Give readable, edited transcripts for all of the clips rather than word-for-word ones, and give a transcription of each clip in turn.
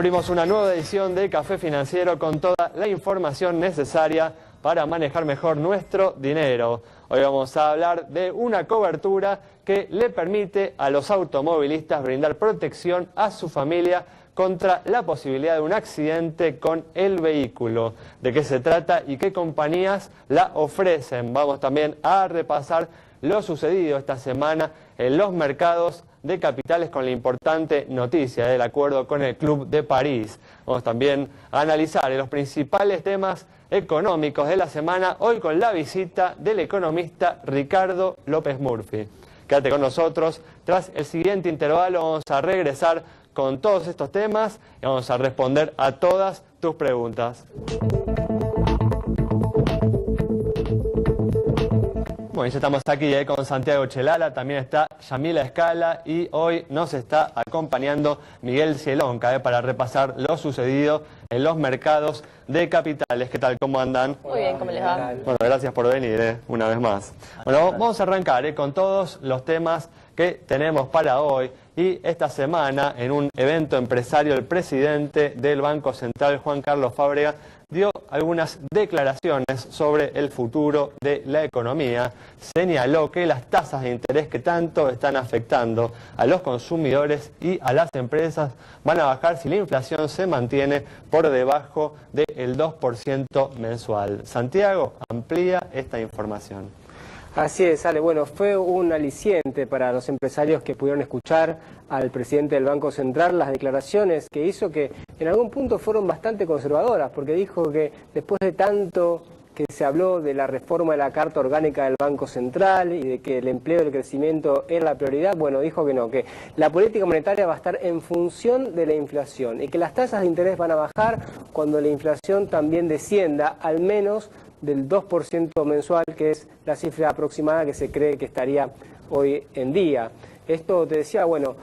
Abrimos una nueva edición de Café Financiero con toda la información necesaria para manejar mejor nuestro dinero. Hoy vamos a hablar de una cobertura que le permite a los automovilistas brindar protección a su familia contra la posibilidad de un accidente con el vehículo. ¿De qué se trata y qué compañías la ofrecen? Vamos también a repasar lo sucedido esta semana en los mercados de capitales con la importante noticia del acuerdo con el Club de París. Vamos también a analizar los principales temas económicos de la semana, hoy con la visita del economista Ricardo López Murphy. Quédate con nosotros, tras el siguiente intervalo vamos a regresar con todos estos temas y vamos a responder a todas tus preguntas. Bueno, ya estamos aquí con Santiago Chelala, también está Yamila Escala y hoy nos está acompañando Miguel Cielonca para repasar lo sucedido en los mercados de capitales. ¿Qué tal? ¿Cómo andan? Muy bien, ¿cómo les va? Bueno, gracias por venir una vez más. Bueno, vamos a arrancar con todos los temas que tenemos para hoy. Y esta semana, en un evento empresario, el presidente del Banco Central, Juan Carlos Fábrega, dio algunas declaraciones sobre el futuro de la economía. Señaló que las tasas de interés que tanto están afectando a los consumidores y a las empresas van a bajar si la inflación se mantiene por debajo del 2% mensual. Santiago amplía esta información. Así es, Ale. Bueno, fue un aliciente para los empresarios que pudieron escuchar al presidente del Banco Central las declaraciones que hizo, que en algún punto fueron bastante conservadoras, porque dijo que después de tanto que se habló de la reforma de la Carta Orgánica del Banco Central y de que el empleo y el crecimiento era la prioridad, bueno, dijo que no, que la política monetaria va a estar en función de la inflación y que las tasas de interés van a bajar cuando la inflación también descienda al menos del 2% mensual, que es la cifra aproximada que se cree que estaría hoy en día. Esto, te decía, bueno,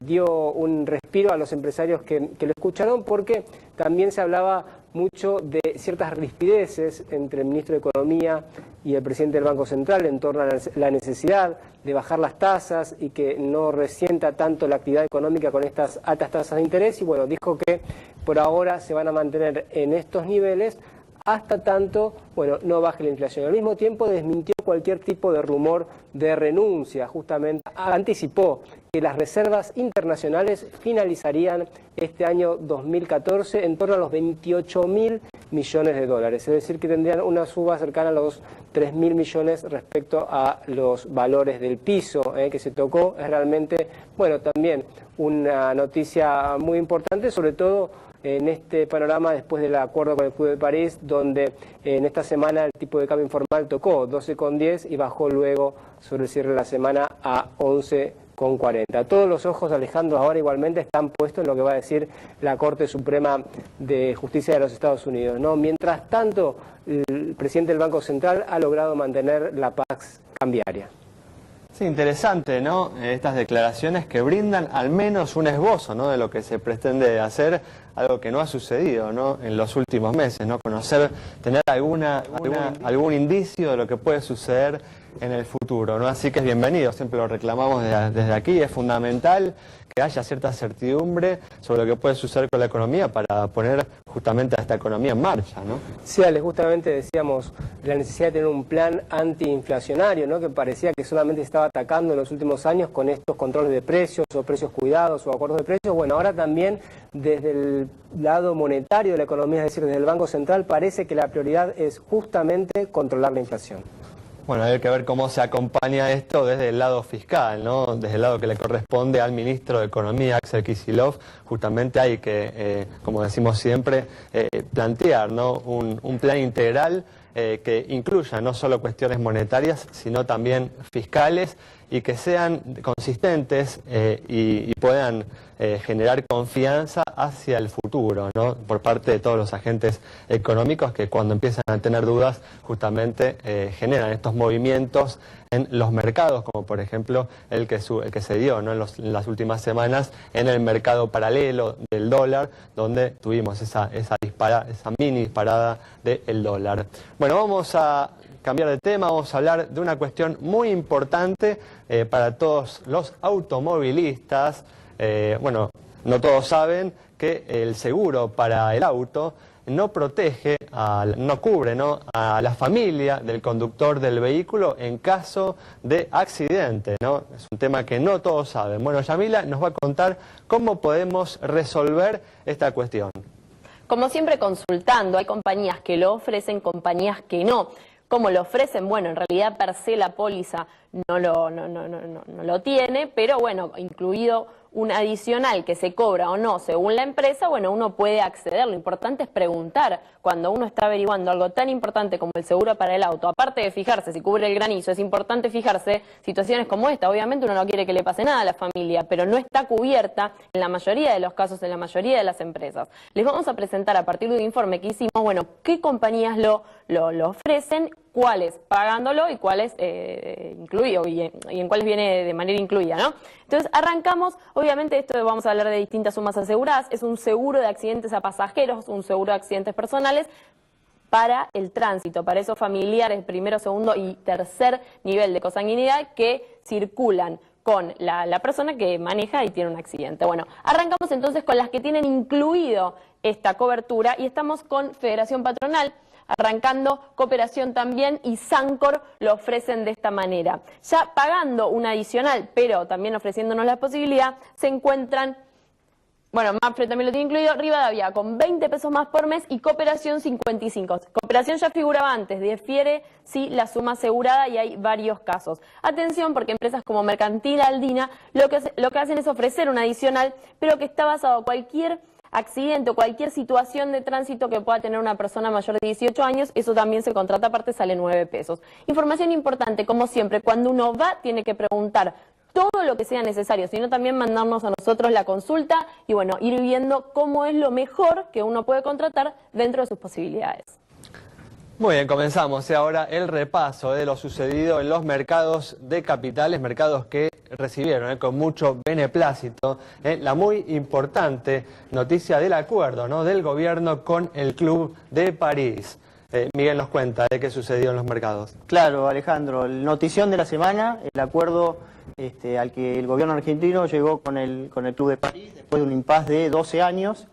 dio un respiro a los empresarios que lo escucharon, porque también se hablaba mucho de ciertas rispideces entre el ministro de Economía y el presidente del Banco Central en torno a la necesidad de bajar las tasas y que no resienta tanto la actividad económica con estas altas tasas de interés. Y bueno, dijo que por ahora se van a mantener en estos niveles hasta tanto, bueno, no baje la inflación. Al mismo tiempo desmintió cualquier tipo de rumor de renuncia. Justamente anticipó que las reservas internacionales finalizarían este año 2014 en torno a los 28.000 millones de dólares. Es decir, que tendrían una suba cercana a los 3.000 millones respecto a los valores del piso que se tocó. Es realmente, bueno, también una noticia muy importante, sobre todo en este panorama después del acuerdo con el Club de París, donde en esta semana el tipo de cambio informal tocó 12,10 y bajó luego sobre el cierre de la semana a 11,40. Todos los ojos, Alejandro, ahora igualmente están puestos en lo que va a decir la Corte Suprema de Justicia de los Estados Unidos, ¿no? Mientras tanto, el presidente del Banco Central ha logrado mantener la paz cambiaria. Sí, interesante, ¿no? Estas declaraciones que brindan al menos un esbozo, ¿no?, de lo que se pretende hacer, algo que no ha sucedido, ¿no?, en los últimos meses, ¿no? Conocer, tener algún indicio de lo que puede suceder en el futuro, ¿no? Así que es bienvenido, siempre lo reclamamos desde aquí, es fundamental que haya cierta certidumbre sobre lo que puede suceder con la economía para poner justamente a esta economía en marcha, ¿no? Sí, Ale, justamente decíamos la necesidad de tener un plan antiinflacionario, ¿no?, que parecía que solamente se estaba atacando en los últimos años con estos controles de precios o precios cuidados o acuerdos de precios. Bueno, ahora también desde el lado monetario de la economía, es decir, desde el Banco Central, parece que la prioridad es justamente controlar la inflación. Bueno, hay que ver cómo se acompaña esto desde el lado fiscal, ¿no? Desde el lado que le corresponde al ministro de Economía, Axel Kicillof. Justamente hay que, como decimos siempre, plantear, ¿no?, un plan integral que incluya no solo cuestiones monetarias, sino también fiscales, y que sean consistentes y puedan generar confianza hacia el futuro, ¿no?, por parte de todos los agentes económicos, que cuando empiezan a tener dudas justamente generan estos movimientos en los mercados, como por ejemplo el que se dio, ¿no?, en las últimas semanas en el mercado paralelo del dólar, donde tuvimos esa mini disparada del dólar. Bueno, vamos a cambiar de tema, vamos a hablar de una cuestión muy importante para todos los automovilistas. Bueno, no todos saben que el seguro para el auto no protege, no cubre, ¿no?, a la familia del conductor del vehículo en caso de accidente, ¿no? Es un tema que no todos saben. Bueno, Yamila nos va a contar cómo podemos resolver esta cuestión. Como siempre, consultando. Hay compañías que lo ofrecen, compañías que no. ¿Cómo lo ofrecen? Bueno, en realidad per se la póliza no lo tiene, pero bueno, incluido un adicional que se cobra o no según la empresa, bueno, uno puede acceder. Lo importante es preguntar cuando uno está averiguando algo tan importante como el seguro para el auto. Aparte de fijarse si cubre el granizo, es importante fijarse situaciones como esta. Obviamente uno no quiere que le pase nada a la familia, pero no está cubierta en la mayoría de los casos, en la mayoría de las empresas. Les vamos a presentar a partir de un informe que hicimos, bueno, qué compañías lo ofrecen, cuáles pagándolo y cuáles incluido y en cuáles viene de manera incluida, ¿no? Entonces arrancamos. Obviamente esto vamos a hablar de distintas sumas aseguradas. Es un seguro de accidentes a pasajeros, un seguro de accidentes personales para el tránsito, para esos familiares primero, segundo y tercer nivel de consanguinidad que circulan con la persona que maneja y tiene un accidente. Bueno, arrancamos entonces con las que tienen incluido esta cobertura y estamos con Federación Patronal. Arrancando, Cooperación también y Sancor lo ofrecen de esta manera. Ya pagando un adicional, pero también ofreciéndonos la posibilidad, se encuentran, bueno, Mapfre también lo tiene incluido, Rivadavia con 20 pesos más por mes y Cooperación 55. Cooperación ya figuraba antes, difiere sí la suma asegurada y hay varios casos. Atención, porque empresas como Mercantil Aldina lo que hacen es ofrecer un adicional, pero que está basado en cualquier accidente o cualquier situación de tránsito que pueda tener una persona mayor de 18 años, eso también se contrata aparte, sale 9 pesos. Información importante, como siempre, cuando uno va tiene que preguntar todo lo que sea necesario, sino también mandarnos a nosotros la consulta y bueno, ir viendo cómo es lo mejor que uno puede contratar dentro de sus posibilidades. Muy bien, comenzamos ahora el repaso de lo sucedido en los mercados de capitales, mercados que recibieron con mucho beneplácito la muy importante noticia del acuerdo, ¿no?, del gobierno con el Club de París. Miguel nos cuenta de qué sucedió en los mercados. Claro, Alejandro, notición de la semana, el acuerdo al que el gobierno argentino llegó con el Club de París después de un impasse de 12 años.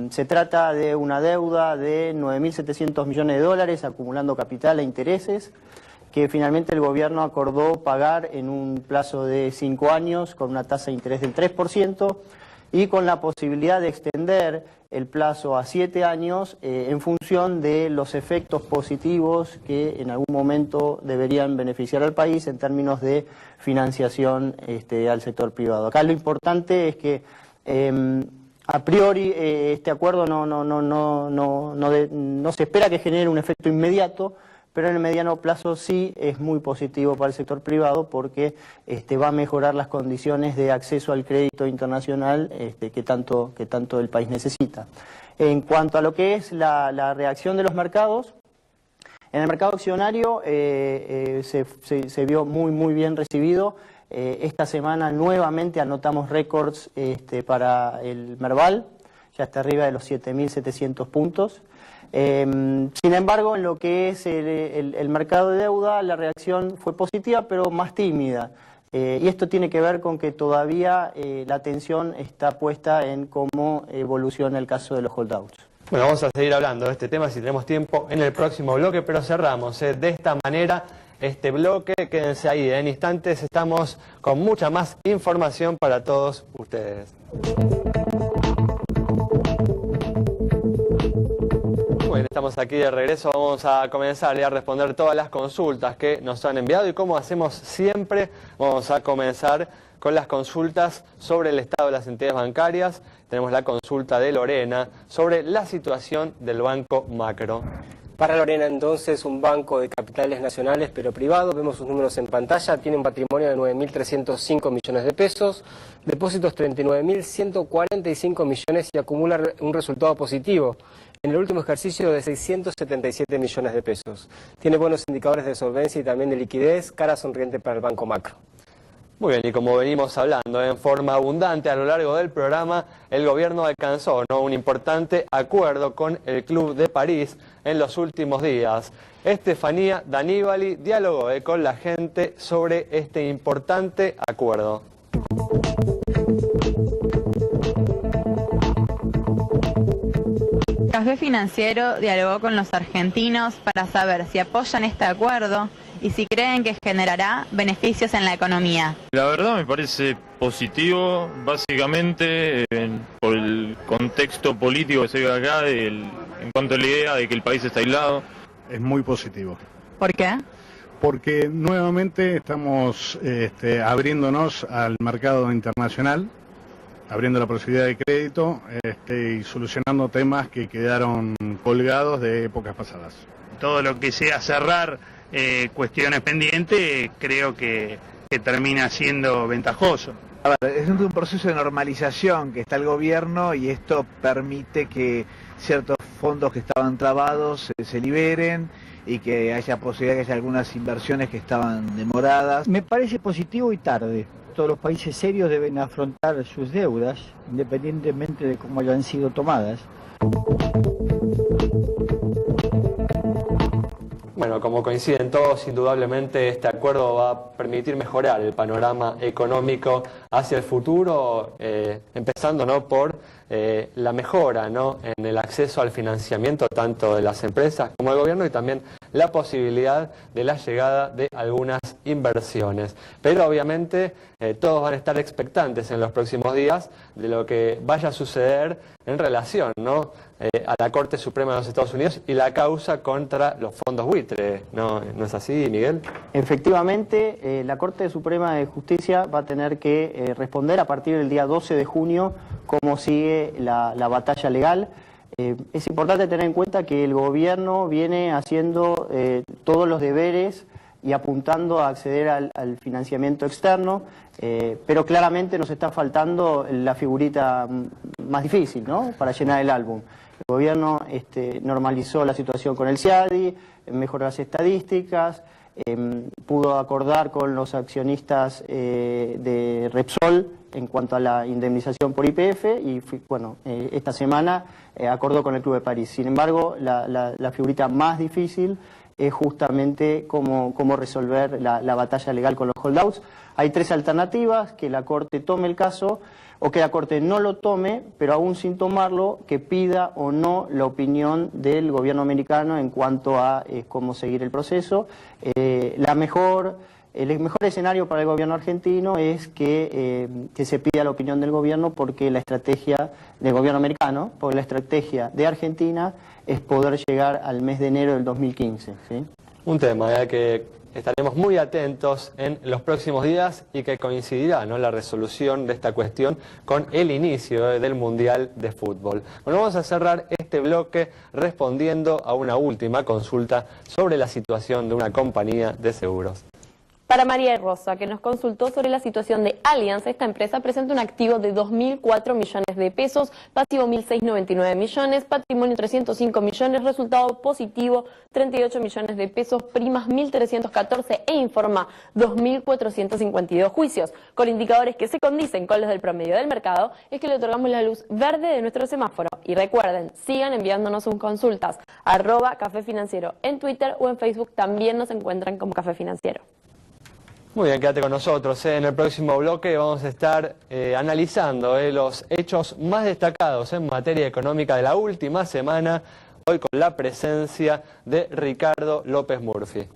Se trata de una deuda de 9.700 millones de dólares, acumulando capital e intereses, que finalmente el gobierno acordó pagar en un plazo de 5 años con una tasa de interés del 3% y con la posibilidad de extender el plazo a 7 años en función de los efectos positivos que en algún momento deberían beneficiar al país en términos de financiación al sector privado. Acá lo importante es que a priori este acuerdo no se espera que genere un efecto inmediato, pero en el mediano plazo sí es muy positivo para el sector privado porque va a mejorar las condiciones de acceso al crédito internacional que tanto el país necesita. En cuanto a lo que es la reacción de los mercados, en el mercado accionario se vio muy bien recibido. Esta semana nuevamente anotamos récords para el Merval, ya está arriba de los 7.700 puntos. Sin embargo, en lo que es el mercado de deuda, la reacción fue positiva, pero más tímida. Y esto tiene que ver con que todavía la atención está puesta en cómo evoluciona el caso de los holdouts. Bueno, vamos a seguir hablando de este tema si tenemos tiempo en el próximo bloque, pero cerramos de esta manera este bloque. Quédense ahí, en instantes estamos con mucha más información para todos ustedes. Bueno, estamos aquí de regreso, vamos a comenzar a responder todas las consultas que nos han enviado y como hacemos siempre, vamos a comenzar con las consultas sobre el estado de las entidades bancarias. Tenemos la consulta de Lorena sobre la situación del Banco Macro. Para Lorena, entonces, un banco de capitales nacionales pero privado, vemos sus números en pantalla, tiene un patrimonio de 9.305 millones de pesos, depósitos 39.145 millones y acumula un resultado positivo en el último ejercicio de 677 millones de pesos. Tiene buenos indicadores de solvencia y también de liquidez, cara sonriente para el Banco Macro. Muy bien, y como venimos hablando en forma abundante a lo largo del programa, el gobierno alcanzó un importante acuerdo con el Club de París en los últimos días. Estefanía Daníbali dialogó con la gente sobre este importante acuerdo. Café Financiero dialogó con los argentinos para saber si apoyan este acuerdo y si creen que generará beneficios en la economía. La verdad me parece positivo, básicamente por el contexto político que se vive acá, en cuanto a la idea de que el país está aislado. Es muy positivo. ¿Por qué? Porque nuevamente estamos abriéndonos al mercado internacional, abriendo la posibilidad de crédito y solucionando temas que quedaron colgados de épocas pasadas. Todo lo que sea cerrar cuestiones pendientes creo que termina siendo ventajoso. A ver, es un proceso de normalización que está el gobierno y esto permite que ciertos fondos que estaban trabados se liberen y que haya posibilidad de que haya algunas inversiones que estaban demoradas. Me parece positivo y tarde. Todos los países serios deben afrontar sus deudas, independientemente de cómo hayan sido tomadas. Bueno, como coinciden todos, indudablemente este acuerdo va a permitir mejorar el panorama económico hacia el futuro, empezando por la mejora en el acceso al financiamiento tanto de las empresas como del gobierno y también la posibilidad de la llegada de algunas inversiones. Pero obviamente todos van a estar expectantes en los próximos días de lo que vaya a suceder en relación a la Corte Suprema de los Estados Unidos y la causa contra los fondos buitre. ¿No es así, Miguel? Efectivamente, la Corte Suprema de Justicia va a tener que responder a partir del día 12 de junio cómo sigue la batalla legal. Es importante tener en cuenta que el gobierno viene haciendo todos los deberes y apuntando a acceder al financiamiento externo, pero claramente nos está faltando la figurita más difícil, para llenar el álbum. El gobierno normalizó la situación con el CIADI, mejoró las estadísticas, pudo acordar con los accionistas de Repsol en cuanto a la indemnización por YPF y esta semana acordó con el Club de París. Sin embargo, la figurita más difícil es justamente cómo resolver la batalla legal con los holdouts. Hay tres alternativas: que la Corte tome el caso o que la Corte no lo tome, pero aún sin tomarlo, que pida o no la opinión del gobierno americano en cuanto a cómo seguir el proceso. El mejor escenario para el gobierno argentino es que se pida la opinión del gobierno, porque la estrategia del gobierno americano, porque la estrategia de Argentina es poder llegar al mes de enero del 2015. ¿Sí? Un tema que estaremos muy atentos en los próximos días y que coincidirá la resolución de esta cuestión con el inicio del Mundial de Fútbol. Bueno, vamos a cerrar este bloque respondiendo a una última consulta sobre la situación de una compañía de seguros. Para María Rosa, que nos consultó sobre la situación de Allianz, esta empresa presenta un activo de 2.004 millones de pesos, pasivo 1.699 millones, patrimonio 305 millones, resultado positivo 38 millones de pesos, primas 1.314 e informa 2.452 juicios. Con indicadores que se condicen con los del promedio del mercado, es que le otorgamos la luz verde de nuestro semáforo. Y recuerden, sigan enviándonos sus consultas, @Café Financiero en Twitter o en Facebook, también nos encuentran como Café Financiero. Muy bien, quédate con nosotros. En el próximo bloque vamos a estar analizando los hechos más destacados en materia económica de la última semana, hoy con la presencia de Ricardo López Murphy.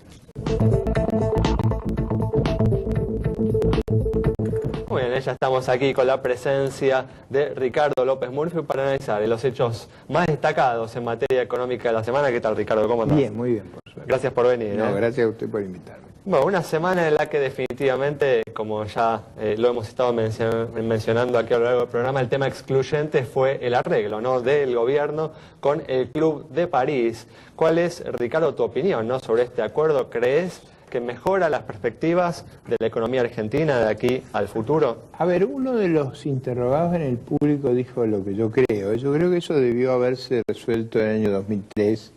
Muy bien, ya estamos aquí con la presencia de Ricardo López Murphy para analizar los hechos más destacados en materia económica de la semana. ¿Qué tal, Ricardo? ¿Cómo andás? Bien, muy bien, por suerte. Gracias por venir. No, gracias a usted por invitarme. Bueno, una semana en la que definitivamente, como ya lo hemos estado mencionando aquí a lo largo del programa, el tema excluyente fue el arreglo del gobierno con el Club de París. ¿Cuál es, Ricardo, tu opinión sobre este acuerdo? ¿Crees que mejora las perspectivas de la economía argentina de aquí al futuro? A ver, uno de los interrogados en el público dijo lo que yo creo. Yo creo que eso debió haberse resuelto en el año 2003,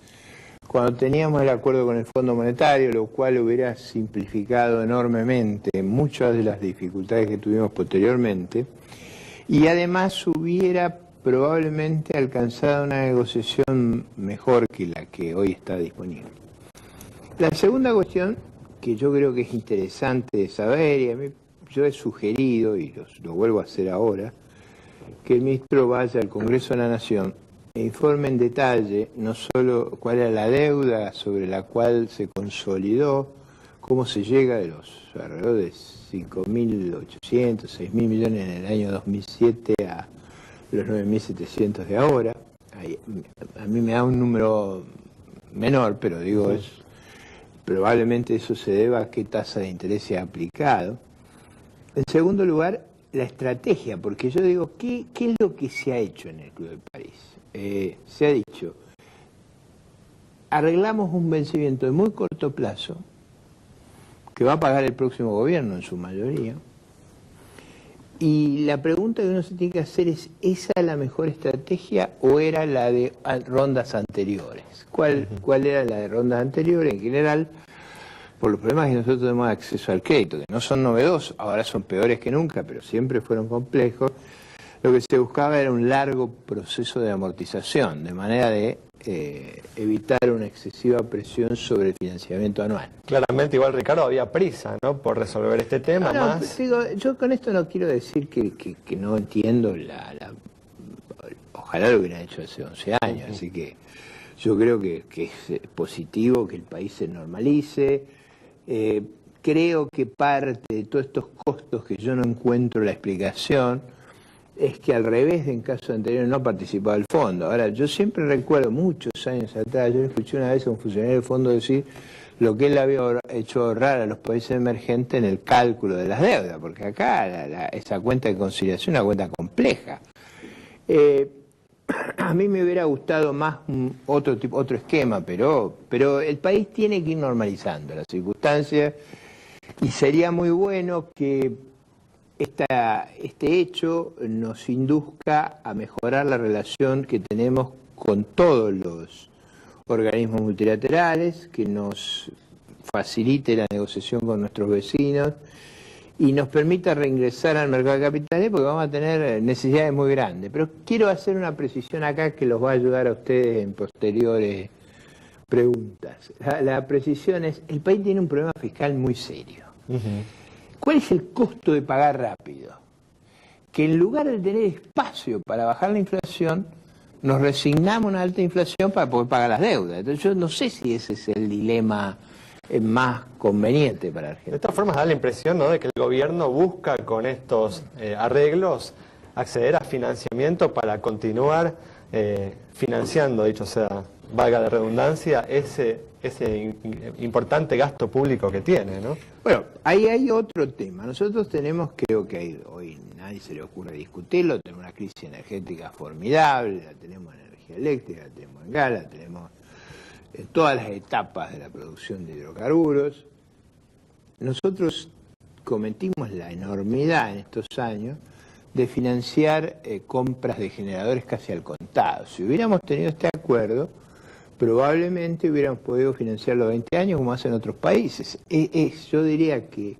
cuando teníamos el acuerdo con el Fondo Monetario, lo cual hubiera simplificado enormemente muchas de las dificultades que tuvimos posteriormente, y además hubiera probablemente alcanzado una negociación mejor que la que hoy está disponible. La segunda cuestión, que yo creo que es interesante de saber, y a mí yo he sugerido, y lo vuelvo a hacer ahora, que el ministro vaya al Congreso de la Nación informe en detalle no solo cuál era la deuda sobre la cual se consolidó, cómo se llega de los alrededor de 5.800, 6.000 millones en el año 2007 a los 9.700 de ahora. A mí me da un número menor, pero digo, probablemente eso se deba a qué tasa de interés se ha aplicado. En segundo lugar, la estrategia, porque yo digo, ¿qué es lo que se ha hecho en el Club de París? Se ha dicho, arreglamos un vencimiento de muy corto plazo, que va a pagar el próximo gobierno en su mayoría, y la pregunta que uno se tiene que hacer es, ¿esa la mejor estrategia o era la de rondas anteriores? ¿Cuál era la de rondas anteriores? En general, por los problemas que nosotros tenemos de acceso al crédito, que no son novedosos, ahora son peores que nunca, pero siempre fueron complejos, lo que se buscaba era un largo proceso de amortización, de manera de evitar una excesiva presión sobre el financiamiento anual. Claramente, igual, Ricardo, había prisa, ¿no?, por resolver este tema. Digo, yo con esto no quiero decir que no entiendo ojalá lo hubieran hecho hace 11 años, así que yo creo que es positivo que el país se normalice. Creo que parte de todos estos costos que yo no encuentro la explicación es que al revés de en casos anteriores no participaba el fondo. Ahora, yo siempre recuerdo muchos años atrás, yo escuché una vez a un funcionario del fondo decir lo que él había hecho ahorrar a los países emergentes en el cálculo de las deudas, porque acá esa cuenta de conciliación es una cuenta compleja. A mí me hubiera gustado más otro esquema, pero el país tiene que ir normalizando las circunstancias y sería muy bueno que este hecho nos induzca a mejorar la relación que tenemos con todos los organismos multilaterales, que nos facilite la negociación con nuestros vecinos y nos permita reingresar al mercado de capitales, porque vamos a tener necesidades muy grandes. Pero quiero hacer una precisión acá que los va a ayudar a ustedes en posteriores preguntas. La precisión es, el país tiene un problema fiscal muy serio. ¿Cuál es el costo de pagar rápido? Que en lugar de tener espacio para bajar la inflación, nos resignamos a una alta inflación para poder pagar las deudas. Entonces yo no sé si ese es el dilema más conveniente para Argentina. De todas formas da la impresión, ¿no?, de que el gobierno busca con estos arreglos acceder a financiamiento para continuar financiando, dicho sea, valga la redundancia, ese importante gasto público que tiene, ¿no? Bueno, ahí hay otro tema. Nosotros tenemos, creo que hoy nadie se le ocurre discutirlo, tenemos una crisis energética formidable, la tenemos en energía eléctrica, la tenemos en gas, la tenemos en todas las etapas de la producción de hidrocarburos. Nosotros cometimos la enormidad en estos años de financiar compras de generadores casi al contado. Si hubiéramos tenido este acuerdo, probablemente hubiéramos podido financiarlo 20 años como hacen otros países. Yo diría que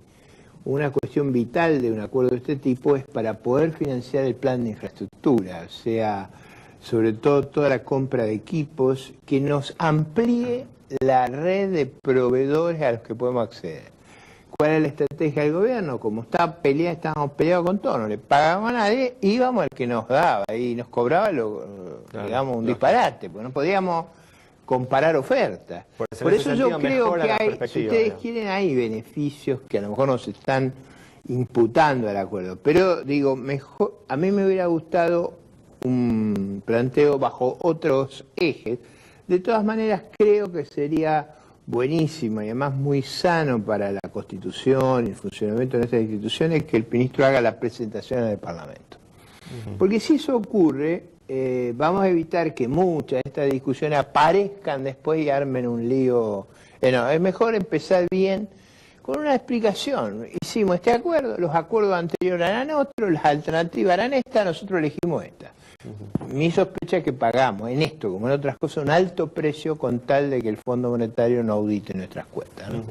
una cuestión vital de un acuerdo de este tipo es para poder financiar el plan de infraestructura, o sea, sobre todo toda la compra de equipos que nos amplíe la red de proveedores a los que podemos acceder. ¿Cuál es la estrategia del gobierno? Como estábamos peleados con todo, no le pagábamos a nadie, íbamos al que nos daba y nos cobraba digamos, un disparate, porque no podíamos comparar ofertas. Por eso yo creo que hay, si ustedes quieren, hay beneficios que a lo mejor nos están imputando al acuerdo. Pero digo, a mí me hubiera gustado un planteo bajo otros ejes. De todas maneras, creo que sería buenísimo y además muy sano para la Constitución y el funcionamiento de nuestras instituciones que el ministro haga la presentación en el Parlamento. Porque si eso ocurre, vamos a evitar que muchas de estas discusiones aparezcan después y armen un lío enorme. Es mejor empezar bien con una explicación. Hicimos este acuerdo, los acuerdos anteriores eran otros, las alternativas eran estas, nosotros elegimos esta. Mi sospecha es que pagamos en esto, como en otras cosas, un alto precio con tal de que el Fondo Monetario no audite nuestras cuentas, ¿no?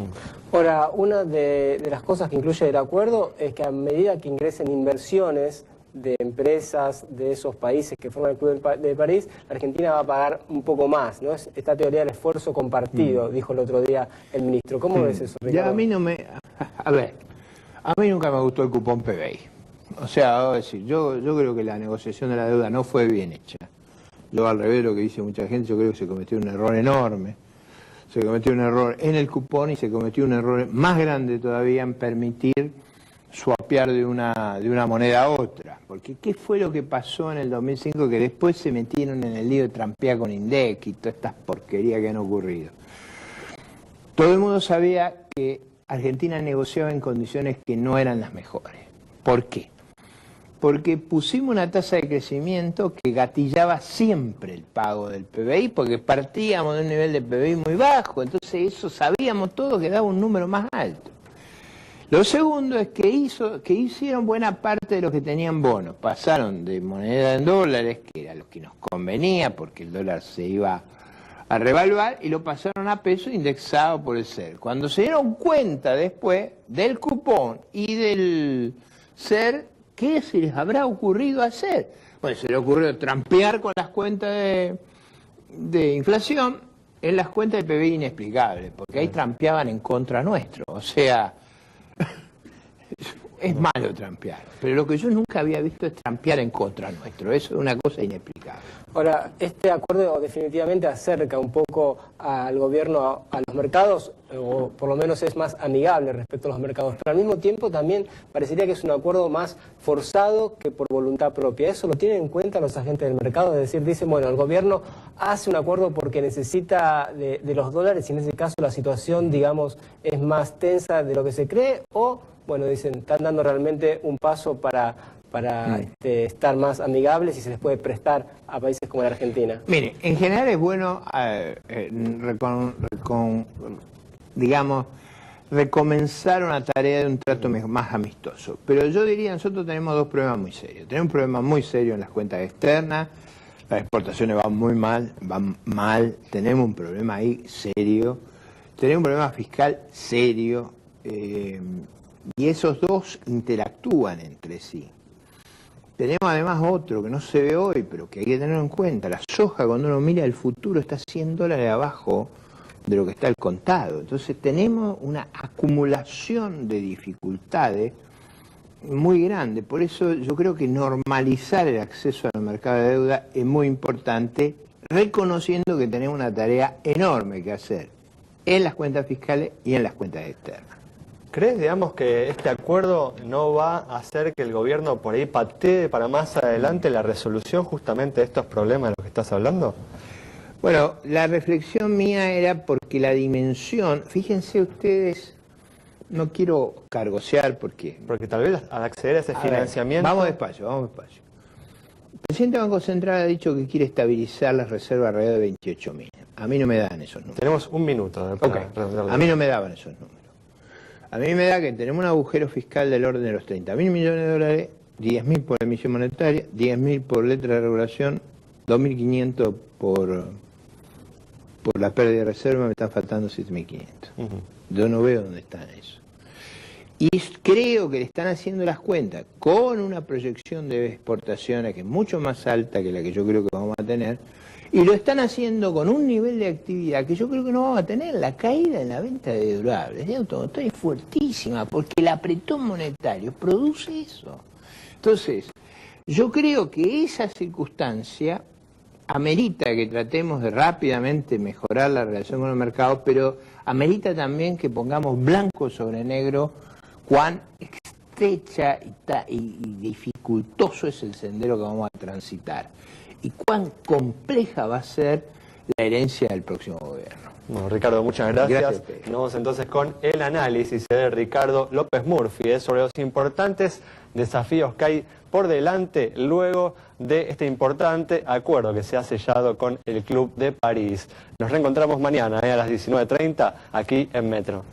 Ahora, una de las cosas que incluye el acuerdo es que a medida que ingresen inversiones de empresas de esos países que forman el Club de París, la Argentina va a pagar un poco más, ¿no? Es esta teoría del esfuerzo compartido, dijo el otro día el ministro. ¿Cómo ves eso, Ricardo? Ya a mí no me... A ver, a mí nunca me gustó el cupón PBI. O sea, decir, yo creo que la negociación de la deuda no fue bien hecha. Yo al revés de lo que dice mucha gente, yo creo que se cometió un error enorme. Se cometió un error en el cupón y se cometió un error más grande todavía en permitir swapear de una moneda a otra. Porque ¿qué fue lo que pasó en el 2005? Que después se metieron en el lío de trampear con INDEC y todas estas porquerías que han ocurrido. Todo el mundo sabía que Argentina negociaba en condiciones que no eran las mejores. ¿Por qué? Porque pusimos una tasa de crecimiento que gatillaba siempre el pago del PBI, porque partíamos de un nivel de PBI muy bajo, entonces eso sabíamos todos que daba un número más alto. Lo segundo es que hicieron buena parte de los que tenían bonos, pasaron de moneda en dólares, que era lo que nos convenía, porque el dólar se iba a revaluar, y lo pasaron a peso indexado por el SER. Cuando se dieron cuenta después del cupón y del SER, ¿qué se les habrá ocurrido hacer? Bueno, se les ocurrió trampear con las cuentas de inflación en las cuentas de PBI inexplicable, porque ahí trampeaban en contra nuestro. O sea, es malo trampear, pero lo que yo nunca había visto es trampear en contra nuestro. Eso es una cosa inexplicable. Ahora, este acuerdo definitivamente acerca un poco al gobierno a los mercados, o por lo menos es más amigable respecto a los mercados, pero al mismo tiempo también parecería que es un acuerdo más forzado que por voluntad propia. ¿Eso lo tienen en cuenta los agentes del mercado? Es decir, dicen, bueno, el gobierno hace un acuerdo porque necesita de los dólares y en ese caso la situación, digamos, es más tensa de lo que se cree, o, bueno, dicen, están dando realmente un paso para estar más amigables y se les puede prestar a países como la Argentina. Mire, en general es bueno, recomenzar una tarea de un trato más amistoso. Pero yo diría, nosotros tenemos dos problemas muy serios. Tenemos un problema muy serio en las cuentas externas, las exportaciones van muy mal, tenemos un problema ahí serio, tenemos un problema fiscal serio, y esos dos interactúan entre sí. Tenemos además otro que no se ve hoy, pero que hay que tener en cuenta. La soja, cuando uno mira el futuro, está $100 abajo de lo que está el contado. Entonces tenemos una acumulación de dificultades muy grande. Por eso yo creo que normalizar el acceso al mercado de deuda es muy importante, reconociendo que tenemos una tarea enorme que hacer en las cuentas fiscales y en las cuentas externas. ¿Crees, digamos, que este acuerdo no va a hacer que el gobierno por ahí patee para más adelante la resolución justamente de estos problemas de los que estás hablando? Bueno, la reflexión mía era porque la dimensión, fíjense ustedes, no quiero cargosear porque tal vez al acceder a ese financiamiento... Vamos despacio. El presidente del Banco Central ha dicho que quiere estabilizar las reservas alrededor de 28.000. A mí no me dan esos números. Tenemos un minuto. A mí no me daban esos números. A mí me da que tenemos un agujero fiscal del orden de los 30.000 millones de dólares, 10.000 por emisión monetaria, 10.000 por letra de regulación, 2.500 por la pérdida de reserva, me están faltando 7.500. Yo no veo dónde están eso. Y creo que le están haciendo las cuentas con una proyección de exportaciones que es mucho más alta que la que yo creo que vamos a tener, y lo están haciendo con un nivel de actividad que yo creo que no vamos a tener. La caída en la venta de durables, de automóviles, es fuertísima, porque el apretón monetario produce eso. Entonces, yo creo que esa circunstancia amerita que tratemos de rápidamente mejorar la relación con el mercado, pero amerita también que pongamos blanco sobre negro cuán estrecha y dificultoso es el sendero que vamos a transitar y cuán compleja va a ser la herencia del próximo gobierno. Bueno, Ricardo, muchas gracias. Nos vamos entonces con el análisis de Ricardo López Murphy sobre los importantes desafíos que hay por delante luego de este importante acuerdo que se ha sellado con el Club de París. Nos reencontramos mañana a las 19:30 aquí en Metro.